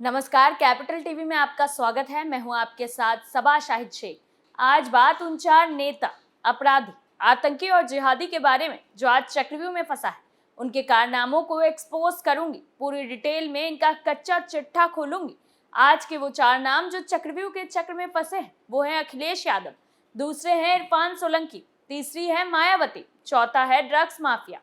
नमस्कार, capital TV में आपका स्वागत है। मैं हूं आपके साथ सबा शाहिद शेख। आज बात उन 4 नेता, अपराधी, आतंकी और जिहादी के बारे में जो आज चक्रव्यूह में फंसा है। उनके कारनामों को एक्सपोज करूंगी, पूरी डिटेल में इनका कच्चा चिट्ठा खोलूंगी। आज के वो 4 नाम जो चक्रव्यूह के चक्र में फंसे हैं वो है अखिलेश यादव, दूसरे हैं इरफान सोलंकी, तीसरी है मायावती, चौथा है ड्रग्स माफिया।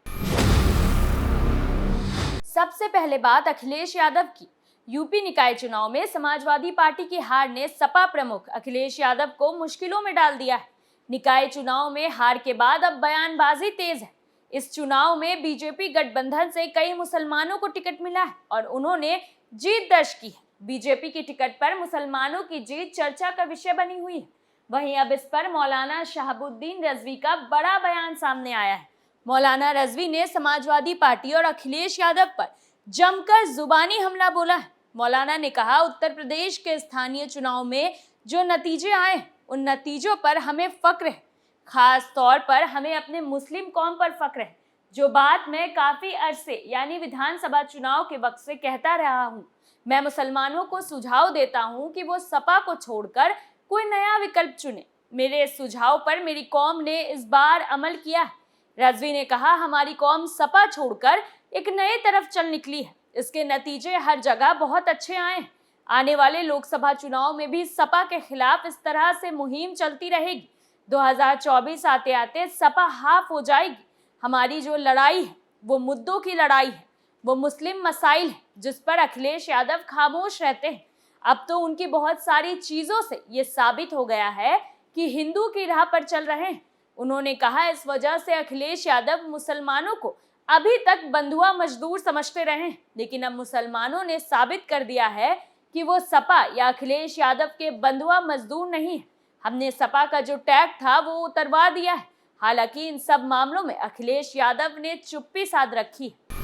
सबसे पहले बात अखिलेश यादव की। यूपी निकाय चुनाव में समाजवादी पार्टी की हार ने सपा प्रमुख अखिलेश यादव को मुश्किलों में डाल दिया है। निकाय चुनाव में हार के बाद अब बयानबाजी तेज है। इस चुनाव में बीजेपी गठबंधन से कई मुसलमानों को टिकट मिला है और उन्होंने जीत दर्ज की है। बीजेपी की टिकट पर मुसलमानों की जीत चर्चा का विषय बनी हुई है। वहीं अब इस पर मौलाना शहाबुद्दीन रजवी का बड़ा बयान सामने आया है। मौलाना रजवी ने समाजवादी पार्टी और अखिलेश यादव पर जमकर जुबानी हमला बोला है। मौलाना ने कहा, उत्तर प्रदेश के स्थानीय चुनाव में जो नतीजे आए उन नतीजों पर हमें फक्र है। खास तौर पर हमें अपने मुस्लिम कौम पर फक्र है। जो बात मैं काफी अरसे यानी विधानसभा चुनाव के वक्त से कहता रहा हूँ। मैं मुसलमानों को सुझाव देता हूँ कि वो सपा को छोड़कर कोई नया विकल्प चुने। मेरे इस सुझाव पर मेरी कौम ने इस बार अमल किया है। रजवी ने कहा, हमारी कौम सपा छोड़कर एक नए तरफ चल निकली है। इसके नतीजे हर जगह बहुत अच्छे आए हैं। आने वाले लोकसभा चुनाव में भी सपा के खिलाफ इस तरह से मुहिम चलती रहेगी। 2024 आते आते सपा हाफ हो जाएगी। हमारी जो लड़ाई है वो मुद्दों की लड़ाई है, वो मुस्लिम मसाइल है जिस पर अखिलेश यादव खामोश रहते हैं। अब तो उनकी बहुत सारी चीजों से ये साबित हो गया है कि हिंदू की राह पर चल रहे हैं। उन्होंने कहा, इस वजह से अखिलेश यादव मुसलमानों को अभी तक बंधुआ मजदूर समझते रहे, लेकिन अब मुसलमानों ने साबित कर दिया है कि वो सपा या अखिलेश यादव के बंधुआ मजदूर नहीं है। हमने सपा का जो टैग था वो उतरवा दिया है। हालांकि इन सब मामलों में अखिलेश यादव ने चुप्पी साध रखी है।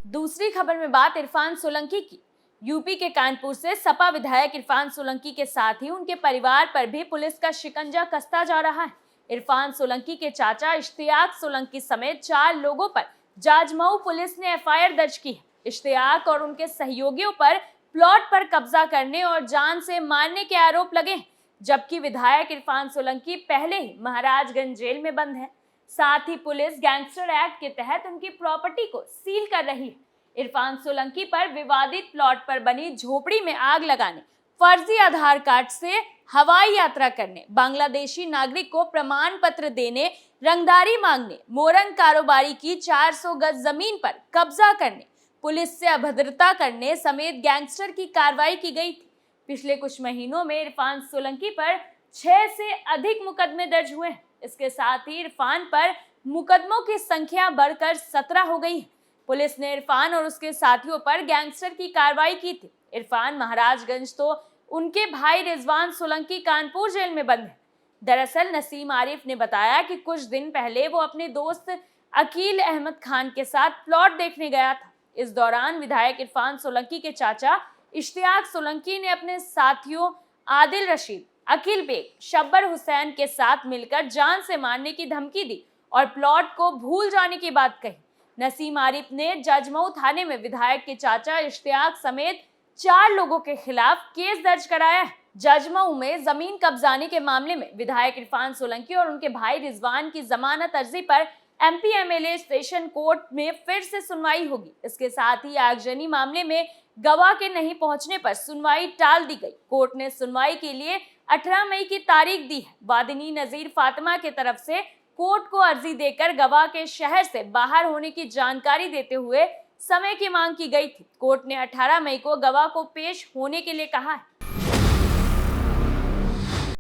दूसरी खबर में बात इरफान सोलंकी की। यूपी के कानपुर से सपा विधायक इरफान सोलंकी के साथ ही उनके परिवार पर भी पुलिस का शिकंजा कसता जा रहा है। इरफान सोलंकी के चाचा इश्तियाक सोलंकी समेत 4 लोगों पर जाजमऊ पुलिस ने एफआईआर दर्ज की है। इश्तियाक और उनके सहयोगियों पर प्लॉट पर कब्जा करने और जान से मारने के आरोप लगे हैं, जबकि विधायक इरफान सोलंकी पहले ही महाराजगंज जेल में बंद है। साथ ही पुलिस गैंगस्टर एक्ट के तहत उनकी प्रॉपर्टी को सील कर रही है। इरफान सोलंकी पर विवादित प्लॉट पर बनी झोपड़ी में आग लगाने, फर्जी आधार कार्ड से हवाई यात्रा करने, बांग्लादेशी नागरिक को प्रमाण पत्र देने, रंगदारी मांगने, मोरंग कारोबारी की 400 गज जमीन पर कब्जा करने, पुलिस से अभद्रता करने समेत गैंगस्टर की कार्रवाई की गई थी। पिछले कुछ महीनों में इरफान सोलंकी पर 6 से अधिक मुकदमे दर्ज हुए हैं। इसके साथ ही इरफान पर मुकदमों की संख्या बढ़कर 17 हो गई है। पुलिस ने इरफान और उसके साथियों पर गैंगस्टर की कार्रवाई की थी। इरफान महाराजगंज तो उनके भाई रिजवान सोलंकी कानपुर जेल में बंद है। दरअसल नसीम आरिफ ने बताया कि कुछ दिन पहले वो अपने दोस्त अकील अहमद खान के साथ प्लॉट देखने गया था। इस दौरान विधायक इरफान सोलंकी के चाचा इश्तियाक सोलंकी ने अपने साथियों आदिल रशीद, अकील बेग, शब्बर हुसैन के साथ मिलकर जान से मारने की धमकी दी और प्लॉट को भूल जाने की बात कही। नसीम आरिफ ने जाजमऊ थाने में विधायक के चाचा इश्तियाक समेत 4 लोगों के खिलाफ केस दर्ज कराया है। जाजमऊ में जमीन कब्जाने के मामले में विधायक इरफान सोलंकी और उनके भाई रिजवान की जमानत अर्जी पर एमपी एमएलए सेशन कोर्ट में फिर से सुनवाई होगी। इसके साथ ही आगजनी मामले में गवाह के नहीं पहुंचने पर सुनवाई टाल दी गई। कोर्ट ने सुनवाई के लिए 18 मई की तारीख दी है। वादिनी नजीर फातिमा की तरफ से कोर्ट को अर्जी देकर गवाह के शहर से बाहर होने की जानकारी देते हुए समय की मांग की गई थी। कोर्ट ने 18 मई को गवाह को पेश होने के लिए कहा है।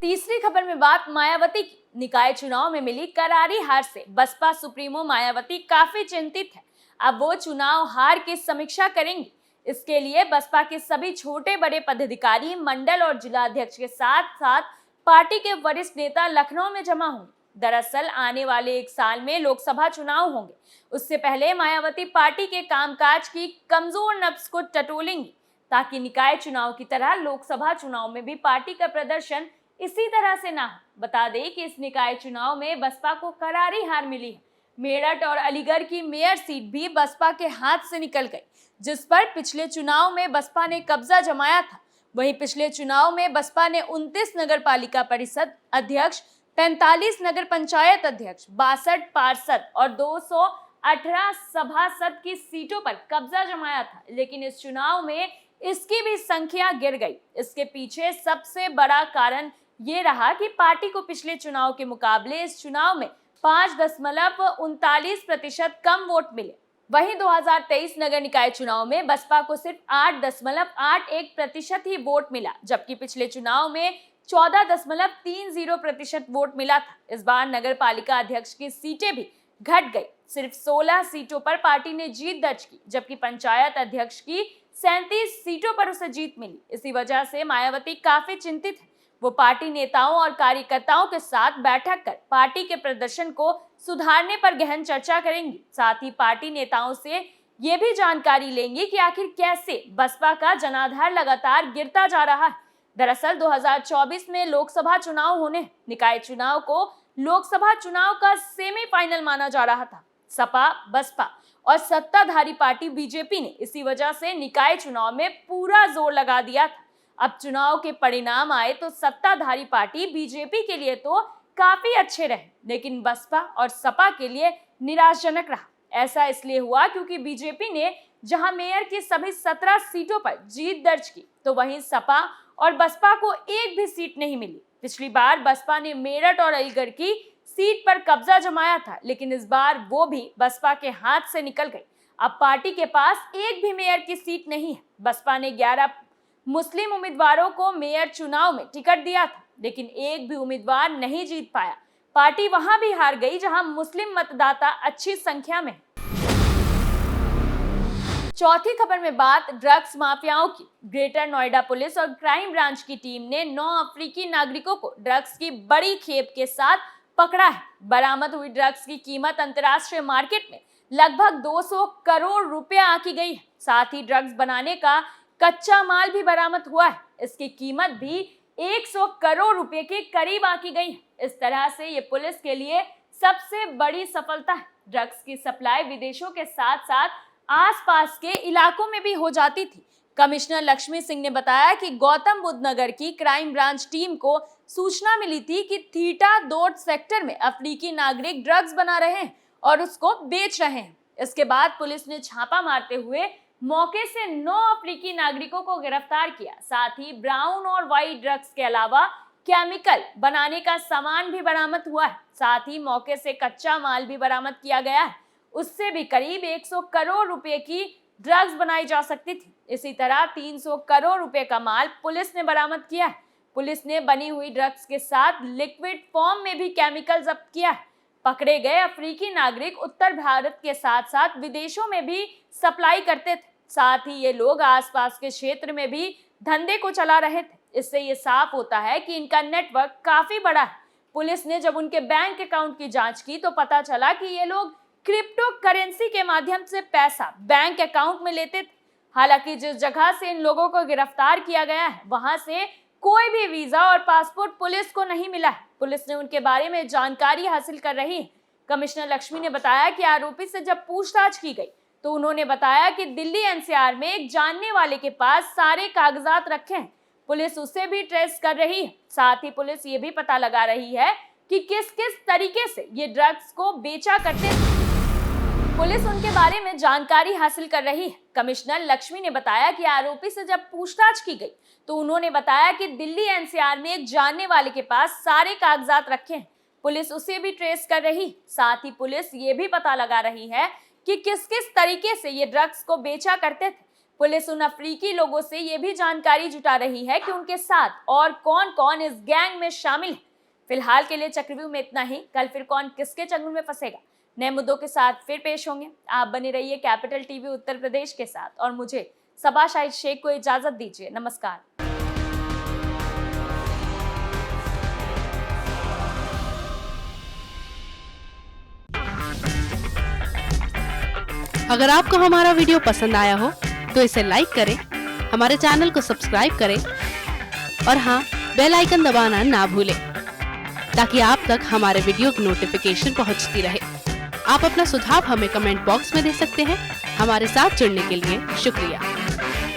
तीसरी खबर में बात मायावती की। निकाय चुनाव में मिली करारी हार से बसपा सुप्रीमो मायावती काफी चिंतित है। अब वो चुनाव हार की समीक्षा करेंगी। इसके लिए बसपा के सभी छोटे बड़े पदाधिकारी, मंडल और जिलाध्यक्ष के साथ साथ पार्टी के वरिष्ठ नेता लखनऊ में जमा होंगे। दरअसल आने वाले 1 साल में लोकसभा चुनाव होंगे। उससे पहले मायावती पार्टी के कामकाज की कमजोर नब्ज को टटोलेंगी, ताकि निकाय चुनाव की तरह लोकसभा चुनाव में भी पार्टी का प्रदर्शन इसी तरह से ना हो। बता दें कि इस निकाय चुनाव में बसपा को करारी हार मिली है। मेरठ और अलीगढ़ की मेयर सीट भी बसपा के हाथ से निकल गई, जिस पर पिछले चुनाव में बसपा ने कब्जा जमाया था। वहीं पिछले चुनाव में बसपा ने 29 नगर पालिका परिषद अध्यक्ष, 45 नगर पंचायत अध्यक्ष, 62 पार्षद और 218 सभासद की सीटों पर कब्जा जमाया था, लेकिन इस चुनाव में इसकी भी संख्या गिर गई। इसके पीछे सबसे बड़ा कारण ये रहा कि पार्टी को पिछले चुनाव के मुकाबले इस चुनाव में 5.39% कम वोट मिले। वहीं 2023 नगर निकाय चुनाव में बसपा को सिर्फ 8.81% ही वोट मिला, जबकि पिछले चुनाव में 14.30% वोट मिला था। इस बार नगर पालिका अध्यक्ष की सीटें भी घट गई। सिर्फ 16 सीटों पर पार्टी ने जीत दर्ज की, जबकि पंचायत अध्यक्ष की 37 सीटों पर उसे जीत मिली। इसी वजह से मायावती काफी चिंतित है। वो पार्टी नेताओं और कार्यकर्ताओं के साथ बैठक कर पार्टी के प्रदर्शन को सुधारने पर गहन चर्चा करेंगी। साथ ही पार्टी नेताओं से ये भी जानकारी लेंगी कि आखिर कैसे बसपा का जनाधार लगातार गिरता जा रहा है। दरअसल 2024 में लोकसभा चुनाव होने, निकाय चुनाव को लोकसभा चुनाव का सेमीफाइनल माना जा रहा था। सपा, बसपा और सत्ताधारी पार्टी बीजेपी ने इसी वजह से निकाय चुनाव में पूरा जोर लगा दिया था। अब चुनाव के परिणाम आए तो सत्ताधारी पार्टी बीजेपी के लिए तो काफी अच्छे रहे, लेकिन बसपा और सपा के लिए निराशाजनक रहा। ऐसा इसलिए हुआ क्योंकि बीजेपी ने जहां मेयर की सभी 17 सीटों पर जीत दर्ज की, तो वहीं सपा और बसपा को एक भी सीट नहीं मिली। पिछली बार बसपा ने मेरठ और अलीगढ़ की सीट पर कब्जा जमाया था, लेकिन इस बार वो भी बसपा के हाथ से निकल गई। अब पार्टी के पास एक भी मेयर की सीट नहीं है। बसपा ने 11 मुस्लिम उम्मीदवारों को मेयर चुनाव में टिकट दिया था, लेकिन एक भी उम्मीदवार नहीं जीत पाया। पार्टी वहां भी हार गई जहां मुस्लिम मतदाता अच्छी संख्या में। चौथी खबर में बात ड्रग्स माफियाओं की। ग्रेटर नोएडा पुलिस और क्राइम ब्रांच की टीम ने 9 अफ्रीकी नागरिकों को ड्रग्स की बड़ी खेप के साथ पकड़ा है। बरामद हुई ड्रग्स की कीमत अंतर्राष्ट्रीय मार्केट में लगभग 200 करोड़ रुपए आंकी गई है। साथ ही ड्रग्स बनाने का कच्चा माल भी बरामद हुआ है। इसकी कीमत भी 100 करोड़ रुपए के करीब आंकी गई है। इस तरह से ये पुलिस के लिए सबसे बड़ी सफलता है। ड्रग्स की सप्लाई विदेशों के साथ साथ आसपास के इलाकों में भी हो जाती थी। कमिश्नर लक्ष्मी सिंह ने बताया कि गौतम बुद्ध नगर की क्राइम ब्रांच टीम को सूचना मिली थी कि थीटा दोट सेक्टर में अफ्रीकी नागरिक ड्रग्स बना रहे हैं और उसको बेच रहे हैं। इसके बाद पुलिस ने छापा मारते हुए मौके से 9 अफ्रीकी नागरिकों को गिरफ्तार किया। साथ ही ब्राउन और व्हाइट ड्रग्स के अलावा केमिकल बनाने का सामान भी बरामद हुआ है। साथ ही मौके से कच्चा माल भी बरामद किया गया है। उससे भी करीब 100 करोड़ रुपए की ड्रग्स बनाई जा सकती थी। इसी तरह 300 करोड़ रुपए का माल पुलिस ने बरामद किया है। पुलिस ने बनी हुई ड्रग्स के साथ लिक्विड फॉर्म में भी केमिकल जब्त किया है। पकड़े गए अफ्रीकी नागरिक उत्तर भारत के साथ साथ विदेशों में भी सप्लाई करते थे। साथ ही ये लोग आसपास के क्षेत्र में भी धंधे को चला रहे थे। इससे ये साफ होता है कि इनका नेटवर्क काफी बड़ा है। पुलिस ने जब उनके बैंक अकाउंट की जांच की तो पता चला कि ये लोग क्रिप्टो करेंसी के माध्यम से पैसा बैंक अकाउंट में लेते थे। हालांकि जिस जगह से इन लोगों को गिरफ्तार किया गया है वहां से कोई भी वीजा और पासपोर्ट पुलिस को नहीं मिला है। पुलिस ने उनके बारे में जानकारी हासिल कर रही है। कमिश्नर लक्ष्मी ने बताया कि आरोपी से जब पूछताछ की गई तो उन्होंने बताया कि दिल्ली एनसीआर में एक जानने वाले के पास सारे कागजात रखे हैं। पुलिस उसे भी ट्रेस कर रही है। साथ ही पुलिस ये भी पता लगा रही है कि किस किस तरीके से ये ड्रग्स को बेचा करते थे। पुलिस उनके बारे में जानकारी हासिल कर रही है। कमिश्नर लक्ष्मी ने बताया कि आरोपी से जब पूछताछ की गई तो उन्होंने बताया कि दिल्ली एनसीआर में एक जानने वाले के पास सारे कागजात रखे हैं। पुलिस उसे भी ट्रेस कर रही। साथ ही पुलिस ये भी पता लगा रही है कि किस किस तरीके से ये ड्रग्स को बेचा करते थे। पुलिस उन अफ्रीकी लोगों से ये भी जानकारी जुटा रही है कि उनके साथ और कौन कौन इस गैंग में शामिल है। फिलहाल के लिए चक्रव्यूह में इतना ही। कल फिर कौन किसके चंगुल में फंसेगा, नए मुद्दों के साथ फिर पेश होंगे। आप बने रहिए कैपिटल टीवी उत्तर प्रदेश के साथ और मुझे सबा शाहिद शेख को इजाजत दीजिए। नमस्कार। अगर आपको हमारा वीडियो पसंद आया हो तो इसे लाइक करें, हमारे चैनल को सब्सक्राइब करें और हाँ, बेल आइकन दबाना ना भूलें ताकि आप तक हमारे वीडियो की नोटिफिकेशन पहुंचती रहे। आप अपना सुझाव हमें कमेंट बॉक्स में दे सकते हैं। हमारे साथ जुड़ने के लिए शुक्रिया।